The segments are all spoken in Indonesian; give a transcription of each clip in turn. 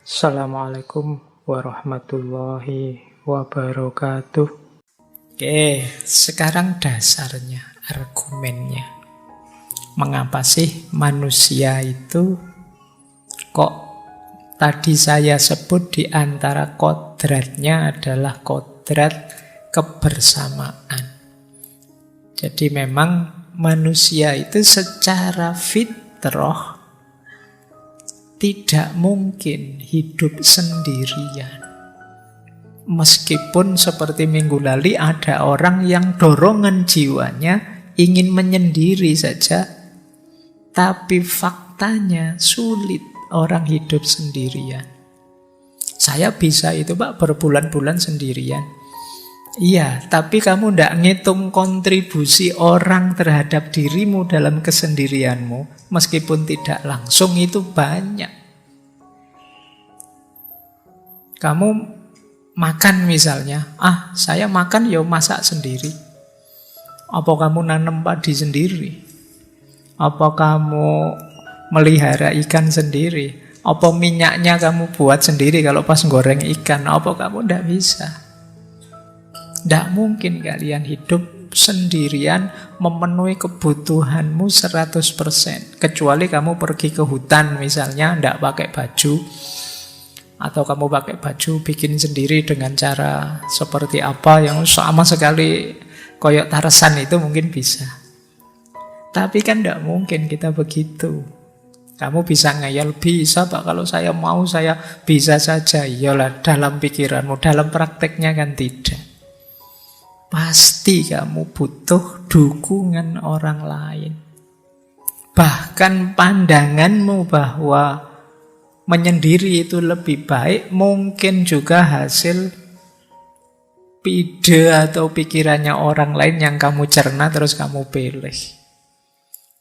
Assalamualaikum warahmatullahi wabarakatuh. Oke, sekarang dasarnya, argumennya. Mengapa sih manusia itu kok tadi saya sebut di antara kodratnya adalah kodrat kebersamaan. Jadi memang manusia itu secara fitrah tidak mungkin hidup sendirian. Meskipun seperti minggu lalu ada orang yang dorongan jiwanya ingin menyendiri saja, tapi faktanya sulit orang hidup sendirian. Saya bisa itu Pak berbulan-bulan sendirian. Iya, tapi kamu tidak ngitung kontribusi orang terhadap dirimu dalam kesendirianmu. Meskipun tidak langsung itu banyak. Kamu makan misalnya, saya makan ya masak sendiri. Apa kamu nanam padi sendiri? Apa kamu melihara ikan sendiri? Apa minyaknya kamu buat sendiri kalau pas goreng ikan? Apa kamu tidak bisa? Tidak mungkin kalian hidup sendirian memenuhi kebutuhanmu 100%. Kecuali kamu pergi ke hutan misalnya, tidak pakai baju. Atau kamu pakai baju bikin sendiri dengan cara seperti apa yang sama sekali koyok Tarzan, itu mungkin bisa. Tapi kan tidak mungkin kita begitu. Kamu bisa ngayal, bisa Pak, kalau saya mau saya bisa saja. Iyalah dalam pikiranmu, dalam prakteknya kan tidak. Pasti kamu butuh dukungan orang lain. Bahkan pandanganmu bahwa menyendiri itu lebih baik mungkin juga hasil ide atau pikirannya orang lain yang kamu cerna terus kamu pilih.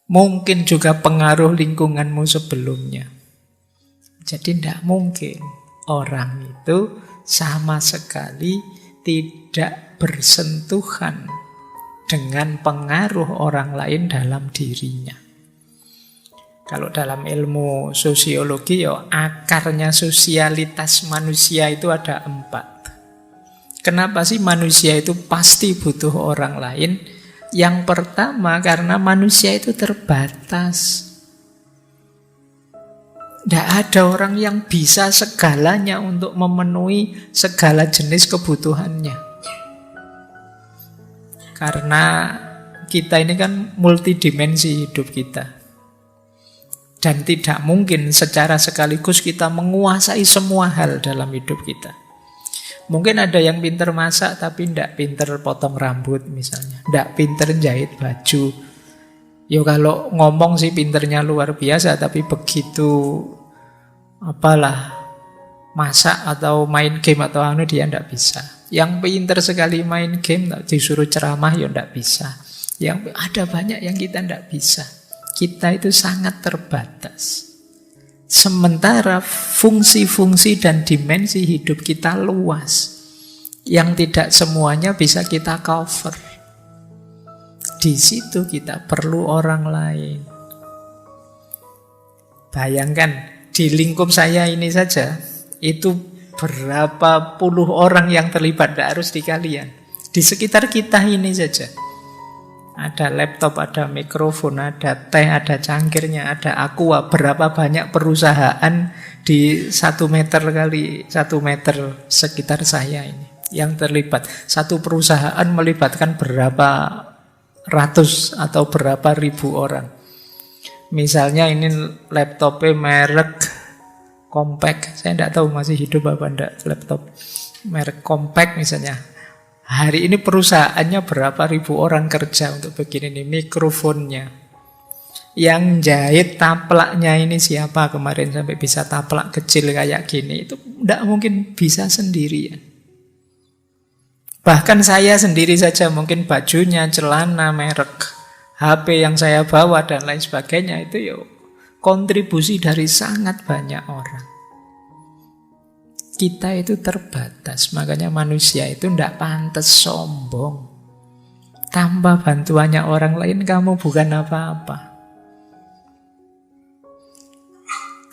Mungkin juga pengaruh lingkunganmu sebelumnya. Jadi tidak mungkin orang itu sama sekali tidak bersentuhan dengan pengaruh orang lain dalam dirinya. Kalau dalam ilmu sosiologi, akarnya sosialitas manusia itu ada 4. Kenapa sih manusia itu pasti butuh orang lain? Yang pertama, karena manusia itu terbatas. Tidak ada orang yang bisa segalanya untuk memenuhi segala jenis kebutuhannya. Karena kita ini kan multidimensi hidup kita. Dan tidak mungkin secara sekaligus kita menguasai semua hal dalam hidup kita. Mungkin ada yang pinter masak tapi tidak pinter potong rambut misalnya. Tidak pinter jahit baju. Ya kalau ngomong sih pinternya luar biasa, tapi begitu masak atau main game atau dia tidak bisa. Yang pinter sekali main game disuruh ceramah ya tidak bisa. Yang ada banyak yang kita tidak bisa. Kita itu sangat terbatas. Sementara fungsi-fungsi dan dimensi hidup kita luas. Yang tidak semuanya bisa kita cover. Di situ kita perlu orang lain. Bayangkan, di lingkup saya ini saja, itu berapa puluh orang yang terlibat, tidak harus di kalian. Di sekitar kita ini saja. Ada laptop, ada mikrofon, ada teh, ada cangkirnya, ada aqua. Berapa banyak perusahaan di 1 meter kali 1 meter sekitar saya ini yang terlibat. Satu perusahaan melibatkan berapa ratus atau berapa ribu orang. Misalnya ini laptopnya merek Compaq. Saya tidak tahu masih hidup apa enggak laptop merek Compaq misalnya. Hari ini perusahaannya berapa ribu orang kerja untuk bikin ini, mikrofonnya. Yang jahit taplaknya ini siapa kemarin sampai bisa taplak kecil kayak gini. Itu tidak mungkin bisa sendirian. Bahkan saya sendiri saja mungkin bajunya, celana, merek, HP yang saya bawa dan lain sebagainya itu kontribusi dari sangat banyak orang. Kita itu terbatas, makanya manusia itu tidak pantas sombong. Tanpa bantuannya orang lain kamu bukan apa-apa.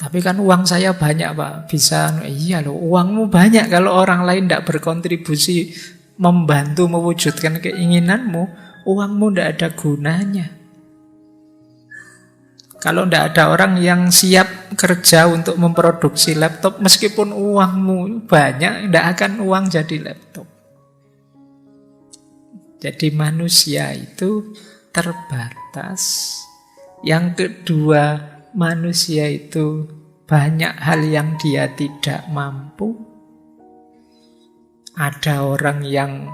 Tapi kan uang saya banyak Pak, bisa. Iya loh, uangmu banyak. Kalau orang lain tidak berkontribusi membantu mewujudkan keinginanmu, uangmu tidak ada gunanya. Kalau tidak ada orang yang siap kerja untuk memproduksi laptop, meskipun uangmu banyak, tidak akan uang jadi laptop. Jadi manusia itu terbatas. Yang kedua, manusia itu banyak hal yang dia tidak mampu. Ada orang yang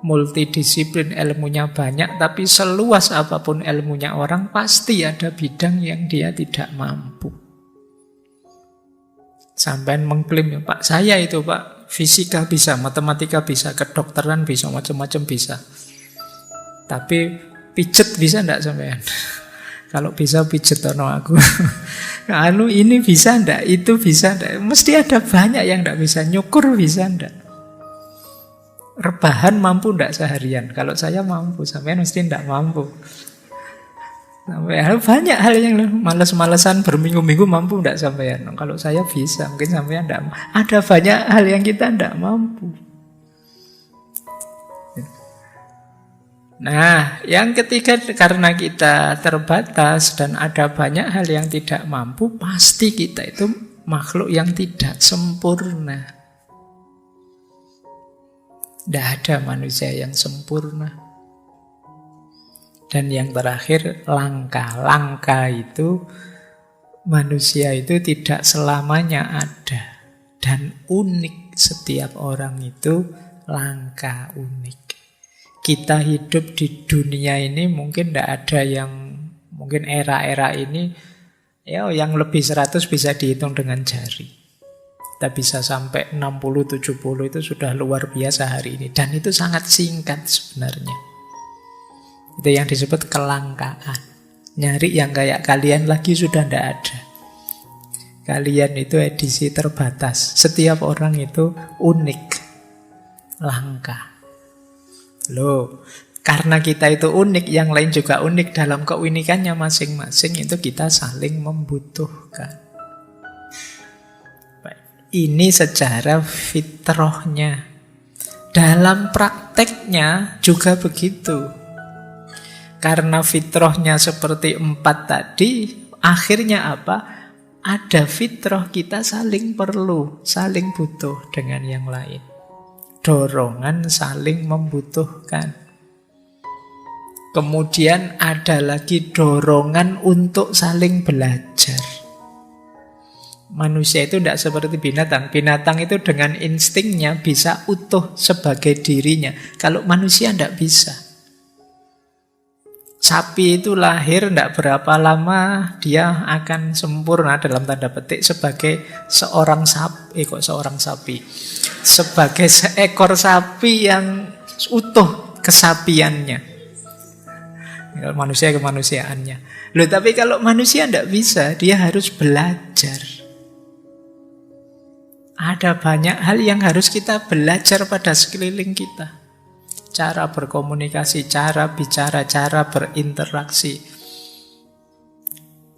multidisiplin, ilmunya banyak, tapi seluas apapun ilmunya orang, pasti ada bidang yang dia tidak mampu. Sampai mengklaim, Pak, saya itu Pak, fisika bisa, matematika bisa, kedokteran bisa, macam-macam bisa. Tapi pijet bisa enggak sampean? Kalau bisa pijet ono aku. Ini bisa enggak? Itu bisa enggak? Mesti ada banyak yang enggak bisa. Nyukur bisa enggak? Rebahan mampu enggak seharian? Kalau saya mampu, sampean mesti enggak mampu. Banyak hal yang malas-malasan berminggu-minggu mampu enggak sampean? Kalau saya bisa, mungkin sampean enggak. Ada banyak hal yang kita enggak mampu. Nah, yang ketiga, karena kita terbatas dan ada banyak hal yang tidak mampu, pasti kita itu makhluk yang tidak sempurna. Tidak ada manusia yang sempurna. Dan yang terakhir, langka. Langka itu, manusia itu tidak selamanya ada. Dan unik, setiap orang itu langka, unik. Kita hidup di dunia ini mungkin tidak ada yang, mungkin era-era ini, ya yang lebih 100 bisa dihitung dengan jari. Kita bisa sampai 60-70 itu sudah luar biasa hari ini. Dan itu sangat singkat sebenarnya. Itu yang disebut kelangkaan. Nyari yang kayak kalian lagi sudah tidak ada. Kalian itu edisi terbatas. Setiap orang itu unik, langka. Loh, karena kita itu unik, yang lain juga unik, dalam keunikannya masing-masing itu kita saling membutuhkan. Ini secara fitrahnya. Dalam prakteknya juga begitu. Karena fitrahnya seperti 4 tadi, akhirnya apa? Ada fitrah kita saling perlu, saling butuh dengan yang lain. Dorongan saling membutuhkan. Kemudian ada lagi dorongan untuk saling belajar. Manusia itu tidak seperti binatang. Binatang itu dengan instingnya bisa utuh sebagai dirinya. Kalau manusia tidak bisa. Sapi itu lahir tidak berapa lama, dia akan sempurna dalam tanda petik sebagai seorang sapi. Sebagai seekor sapi yang utuh kesapiannya. Manusia kemanusiaannya. Loh, tapi kalau manusia tidak bisa, dia harus belajar. Ada banyak hal yang harus kita belajar pada sekeliling kita. Cara berkomunikasi, cara bicara, cara berinteraksi.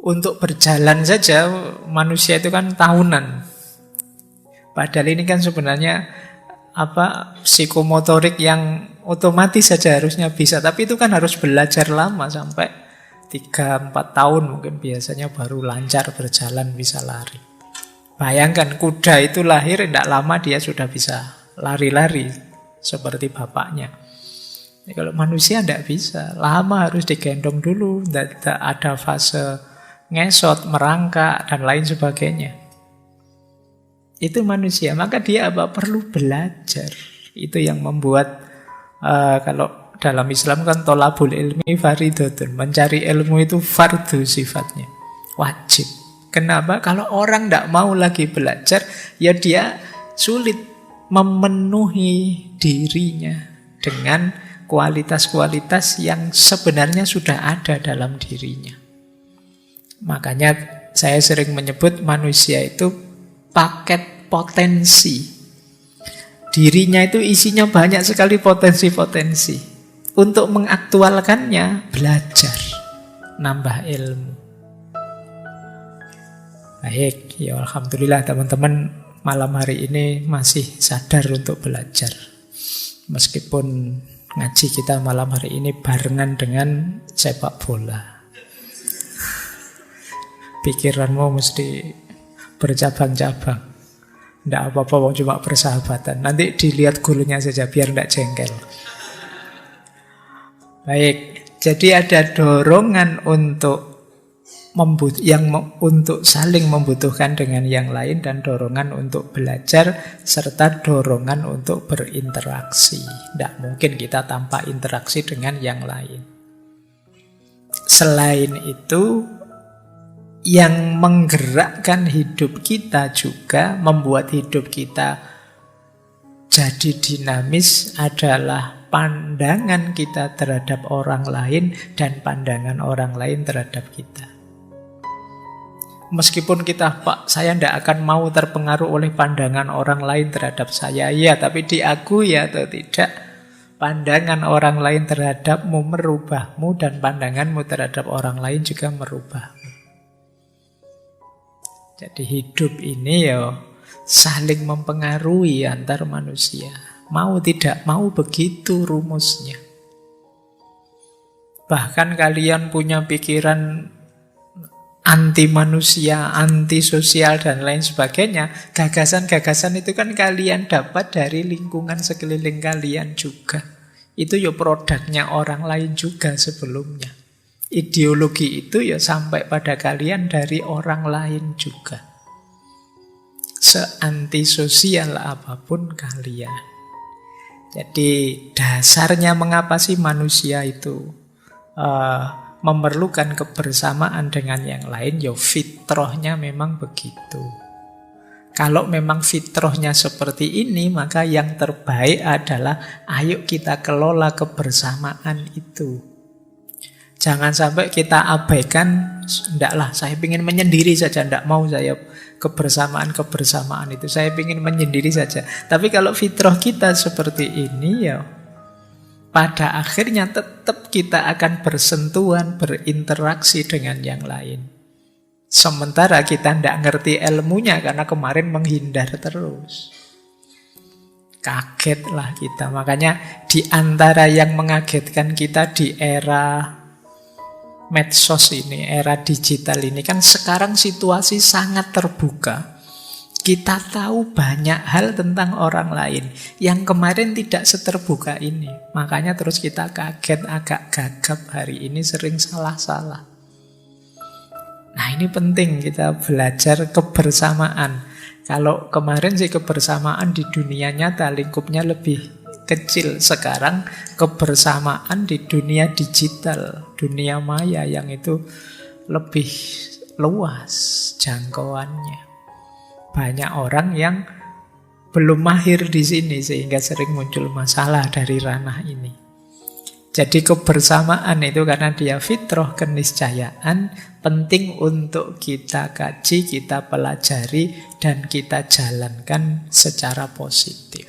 Untuk berjalan saja, manusia itu kan tahunan. Padahal ini kan sebenarnya psikomotorik yang otomatis saja harusnya bisa. Tapi itu kan harus belajar lama, sampai 3-4 tahun mungkin biasanya baru lancar berjalan, bisa lari. Bayangkan kuda itu lahir tidak lama dia sudah bisa lari-lari seperti bapaknya. Kalau manusia tidak bisa, lama harus digendong dulu, tidak ada fase ngesot, merangkak dan lain sebagainya. Itu manusia, maka dia perlu belajar. Itu yang membuat kalau dalam Islam kan tolabul ilmi fardhun, mencari ilmu itu fardu sifatnya, wajib. Kenapa? Kalau orang tidak mau lagi belajar, ya dia sulit memenuhi dirinya dengan kualitas-kualitas yang sebenarnya sudah ada dalam dirinya. Makanya saya sering menyebut manusia itu paket potensi. Dirinya itu isinya banyak sekali potensi-potensi. Untuk mengaktualkannya, belajar, nambah ilmu. Baik, ya alhamdulillah teman-teman malam hari ini masih sadar untuk belajar. Meskipun ngaji kita malam hari ini barengan dengan sepak bola. Pikiranmu mesti bercabang-cabang. Tidak apa-apa, cuma persahabatan. Nanti dilihat golnya saja biar tidak jengkel. Baik, jadi ada dorongan untuk untuk saling membutuhkan dengan yang lain, dan dorongan untuk belajar, serta dorongan untuk berinteraksi. Tidak mungkin kita tanpa interaksi dengan yang lain. Selain itu, yang menggerakkan hidup kita juga, membuat hidup kita jadi dinamis, adalah pandangan kita terhadap orang lain dan pandangan orang lain terhadap kita. Meskipun kita, Pak, saya tidak akan mau terpengaruh oleh pandangan orang lain terhadap saya. Ya, tapi diakui atau tidak, pandangan orang lain terhadapmu merubahmu, dan pandanganmu terhadap orang lain juga merubahmu. Jadi hidup ini ya saling mempengaruhi antar manusia. Mau tidak mau begitu rumusnya. Bahkan kalian punya pikiran anti manusia, anti sosial, dan lain sebagainya. Gagasan-gagasan itu kan kalian dapat dari lingkungan sekeliling kalian juga. Itu ya produknya orang lain juga sebelumnya. Ideologi itu ya sampai pada kalian dari orang lain juga. Seantisosial apapun kalian. Jadi dasarnya mengapa sih manusia itu memerlukan kebersamaan dengan yang lain, ya fitrahnya memang begitu. Kalau memang fitrahnya seperti ini, maka yang terbaik adalah ayo kita kelola kebersamaan itu. Jangan sampai kita abaikan, ndaklah saya ingin menyendiri saja, ndak mau saya kebersamaan itu, saya ingin menyendiri saja. Tapi kalau fitrah kita seperti ini, ya pada akhirnya tetap kita akan bersentuhan, berinteraksi dengan yang lain. Sementara kita tidak ngerti ilmunya karena kemarin menghindar terus. Kagetlah kita. Makanya di antara yang mengagetkan kita di era medsos ini, era digital ini, kan sekarang situasi sangat terbuka. Kita tahu banyak hal tentang orang lain yang kemarin tidak seterbuka ini. Makanya terus kita kaget, agak gagap hari ini, sering salah-salah. Nah, ini penting kita belajar kebersamaan. Kalau kemarin sih kebersamaan di dunia nyata lingkupnya lebih kecil. Sekarang kebersamaan di dunia digital, dunia maya, yang itu lebih luas jangkauannya. Banyak orang yang belum mahir di sini sehingga sering muncul masalah dari ranah ini. Jadi kebersamaan itu karena dia fitrah, keniscayaan, penting untuk kita kaji, kita pelajari, dan kita jalankan secara positif.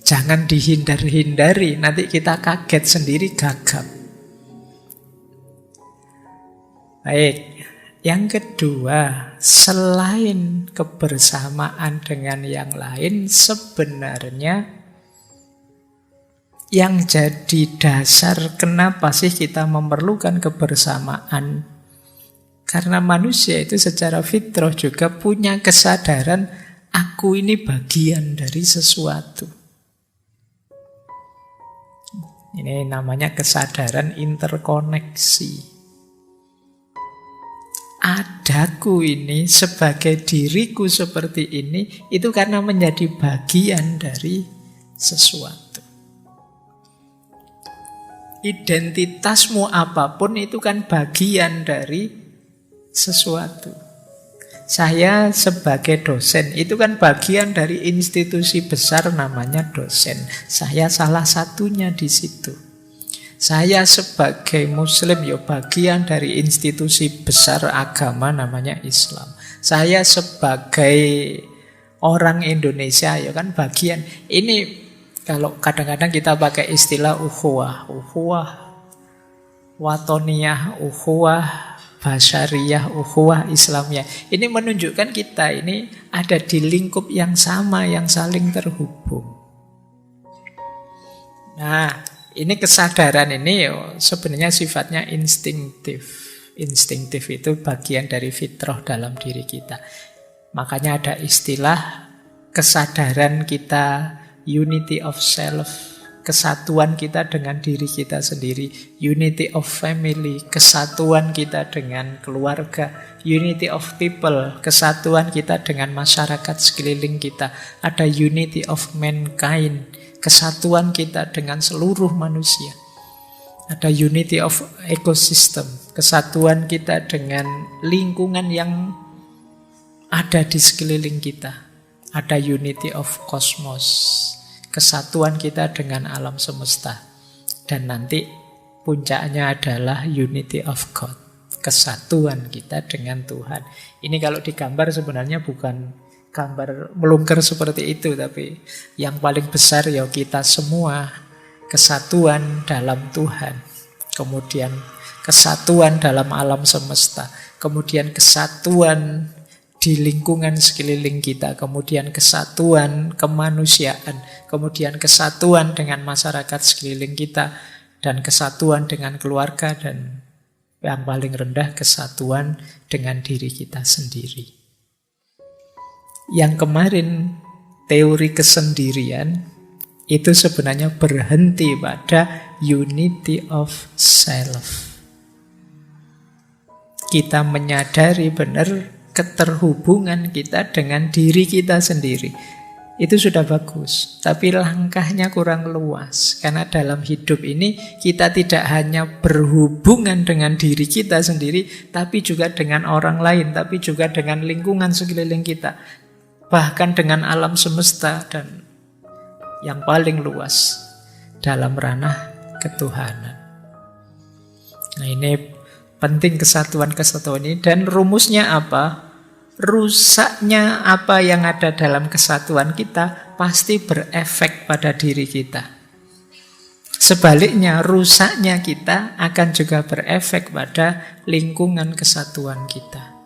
Jangan dihindar-hindari, nanti kita kaget sendiri, gagap. Baik. Yang kedua, selain kebersamaan dengan yang lain, sebenarnya yang jadi dasar kenapa sih kita memerlukan kebersamaan, karena manusia itu secara fitrah juga punya kesadaran, aku ini bagian dari sesuatu. Ini namanya kesadaran interkoneksi. Adaku ini sebagai diriku seperti ini, itu karena menjadi bagian dari sesuatu. Identitasmu apapun itu kan bagian dari sesuatu. Saya sebagai dosen itu kan bagian dari institusi besar namanya dosen. Saya salah satunya di situ. Saya sebagai muslim ya bagian dari institusi besar agama namanya Islam. Saya sebagai orang Indonesia ya kan bagian. Ini kalau kadang-kadang kita pakai istilah ukhuwah watoniyah, ukhuwah basyariyah, ukhuwah Islamiyah. Ini menunjukkan kita ini ada di lingkup yang sama, yang saling terhubung. Nah, ini kesadaran ini sebenarnya sifatnya instinktif. Instinktif itu bagian dari fitrah dalam diri kita. Makanya ada istilah kesadaran kita, unity of self, kesatuan kita dengan diri kita sendiri, unity of family, kesatuan kita dengan keluarga, unity of people, kesatuan kita dengan masyarakat sekeliling kita, ada unity of mankind, kesatuan kita dengan seluruh manusia. Ada unity of ecosystem, kesatuan kita dengan lingkungan yang ada di sekeliling kita. Ada unity of cosmos, kesatuan kita dengan alam semesta. Dan nanti puncaknya adalah unity of God, kesatuan kita dengan Tuhan. Ini kalau digambar sebenarnya bukan gambar melungker seperti itu, tapi yang paling besar ya kita semua. Kesatuan dalam Tuhan, kemudian kesatuan dalam alam semesta, kemudian kesatuan di lingkungan sekeliling kita, kemudian kesatuan kemanusiaan, kemudian kesatuan dengan masyarakat sekeliling kita, dan kesatuan dengan keluarga, dan yang paling rendah kesatuan dengan diri kita sendiri. Yang kemarin teori kesendirian itu sebenarnya berhenti pada unity of self. Kita menyadari benar keterhubungan kita dengan diri kita sendiri. Itu sudah bagus, tapi langkahnya kurang luas. Karena dalam hidup ini kita tidak hanya berhubungan dengan diri kita sendiri, tapi juga dengan orang lain, tapi juga dengan lingkungan sekeliling kita, bahkan dengan alam semesta, dan yang paling luas dalam ranah ketuhanan. Nah, ini penting kesatuan-kesatuan ini. Dan rumusnya apa? Rusaknya apa yang ada dalam kesatuan kita pasti berefek pada diri kita. Sebaliknya, rusaknya kita akan juga berefek pada lingkungan kesatuan kita.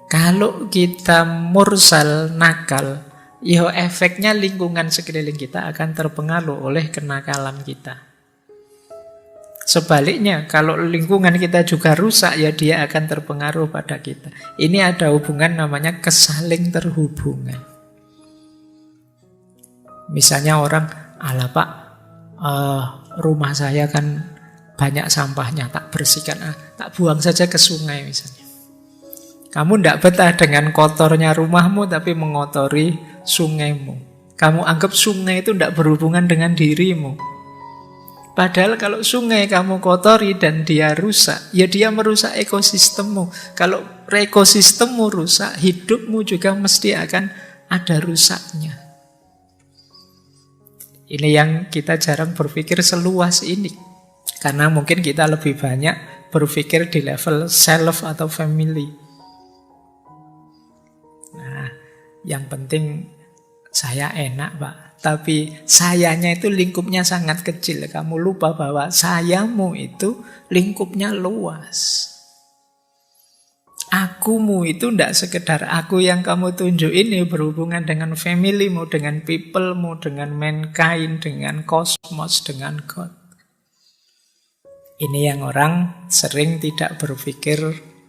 Kalau kita mursal, nakal, ya efeknya lingkungan sekeliling kita akan terpengaruh oleh kenakalan kita. Sebaliknya, kalau lingkungan kita juga rusak, ya dia akan terpengaruh pada kita. Ini ada hubungan namanya kesaling terhubungan. Misalnya orang, alah Pak, rumah saya kan banyak sampahnya, tak bersihkan, tak buang saja ke sungai misalnya. Kamu tidak betah dengan kotornya rumahmu, tapi mengotori sungaimu. Kamu anggap sungai itu tidak berhubungan dengan dirimu. Padahal kalau sungai kamu kotori dan dia rusak, ya dia merusak ekosistemmu. Kalau ekosistemmu rusak, hidupmu juga mesti akan ada rusaknya. Ini yang kita jarang berpikir seluas ini. Karena mungkin kita lebih banyak berpikir di level self atau family. Nah, yang penting saya enak Pak, tapi sayanya itu lingkupnya sangat kecil. Kamu lupa bahwa sayamu itu lingkupnya luas. Akumu itu tidak sekedar aku yang kamu tunjuk ini, berhubungan dengan familymu, dengan peoplemu, dengan mankind, dengan kosmos, dengan God. Ini yang orang sering tidak berpikir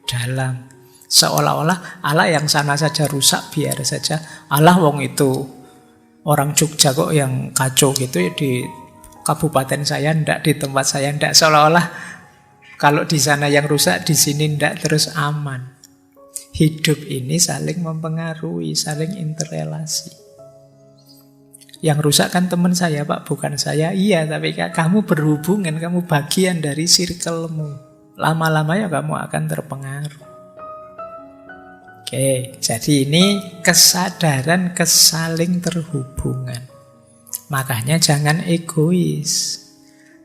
dalam. Seolah-olah Allah yang sana saja rusak, biar saja. Allah wong itu orang Jogja kok yang kacau gitu ya, di kabupaten saya ndak, di tempat saya ndak. Seolah-olah kalau di sana yang rusak, di sini ndak, terus aman. Hidup ini saling mempengaruhi, saling interrelasi. Yang rusak kan teman saya Pak, bukan saya. Iya, tapi kamu berhubungan, kamu bagian dari circle-mu. Lama-lama ya kamu akan terpengaruh. Oke, jadi ini kesadaran kesaling terhubungan. Makanya jangan egois.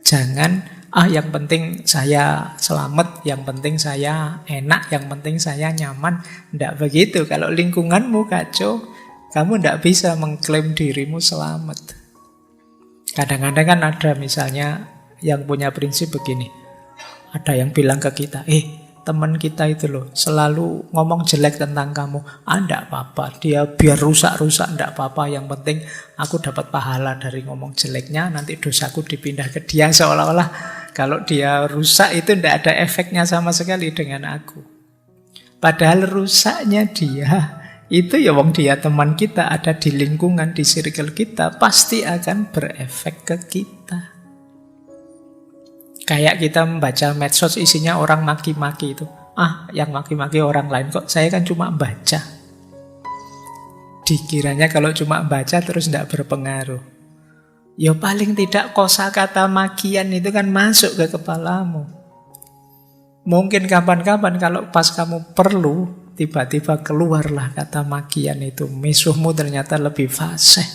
Jangan, yang penting saya selamat, yang penting saya enak, yang penting saya nyaman. Tidak begitu. Kalau lingkunganmu kacau, kamu tidak bisa mengklaim dirimu selamat. Kadang-kadang kan ada misalnya yang punya prinsip begini. Ada yang bilang ke kita, teman kita itu loh selalu ngomong jelek tentang kamu. Enggak apa-apa, dia biar rusak-rusak enggak apa-apa. Yang penting aku dapat pahala dari ngomong jeleknya, nanti dosaku dipindah ke dia. Seolah-olah kalau dia rusak itu enggak ada efeknya sama sekali dengan aku. Padahal rusaknya dia itu ya wong dia teman kita, ada di lingkungan, di circle kita, pasti akan berefek ke kita. Kayak kita membaca medsos isinya orang maki-maki itu. Yang maki-maki orang lain kok, saya kan cuma baca. Dikiranya kalau cuma baca terus tidak berpengaruh. Ya paling tidak kosakata makian itu kan masuk ke kepalamu. Mungkin kapan-kapan kalau pas kamu perlu, tiba-tiba keluarlah kata makian itu. Musuhmu ternyata lebih fasih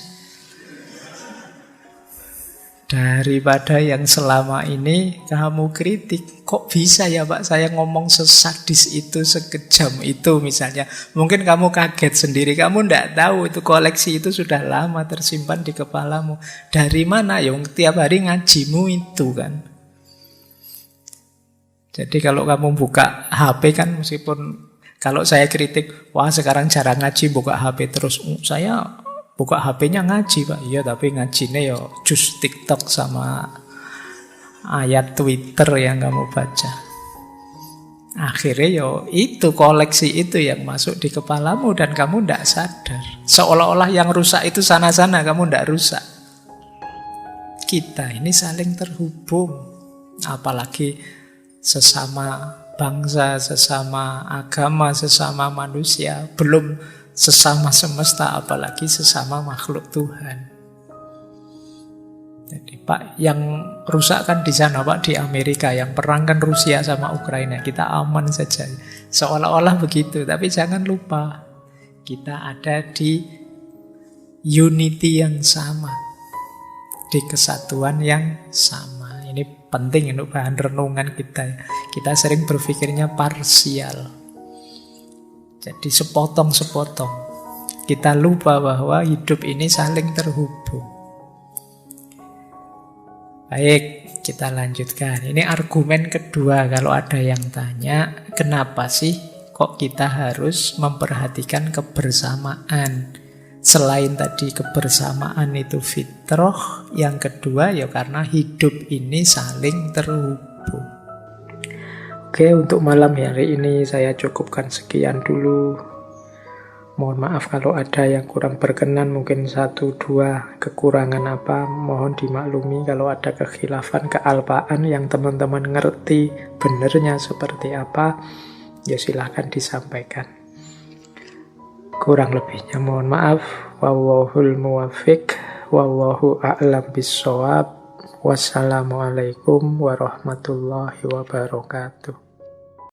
daripada yang selama ini kamu kritik. Kok bisa ya Pak saya ngomong sesadis itu, sekejam itu misalnya. Mungkin kamu kaget sendiri, kamu tidak tahu itu koleksi itu sudah lama tersimpan di kepalamu. Dari mana? Yang tiap hari ngajimu itu kan. Jadi kalau kamu buka HP kan, meskipun kalau saya kritik, wah sekarang jarang ngaji buka HP terus. Saya buka HP-nya ngaji Pak. Iya tapi ngajinya ya jus TikTok sama ayat Twitter yang kamu baca. Akhirnya ya itu koleksi itu yang masuk di kepalamu dan kamu tidak sadar. Seolah-olah yang rusak itu sana-sana, kamu tidak rusak. Kita ini saling terhubung. Apalagi sesama bangsa, sesama agama, sesama manusia. Belum sesama semesta, apalagi sesama makhluk Tuhan. Jadi Pak, yang rusak kan di sana Pak, di Amerika. Yang perang kan Rusia sama Ukraina. Kita aman saja. Seolah-olah begitu. Tapi jangan lupa, kita ada di unity yang sama, di kesatuan yang sama. Ini penting untuk bahan renungan kita. Kita sering berpikirnya parsial. Jadi sepotong-sepotong. Kita lupa bahwa hidup ini saling terhubung. Baik, kita lanjutkan. Ini argumen kedua kalau ada yang tanya, kenapa sih kok kita harus memperhatikan kebersamaan? Selain tadi kebersamaan itu fitrah, yang kedua ya karena hidup ini saling terhubung. Oke, untuk malam hari ini saya cukupkan sekian dulu. Mohon maaf kalau ada yang kurang berkenan, mungkin 1-2 kekurangan apa, mohon dimaklumi. Kalau ada kekhilafan, kealpaan yang teman-teman ngerti benernya seperti apa, ya silahkan disampaikan. Kurang lebihnya mohon maaf. Wallahul muwaffiq, wallahu a'lam bissawab. Wassalamualaikum warahmatullahi wabarakatuh.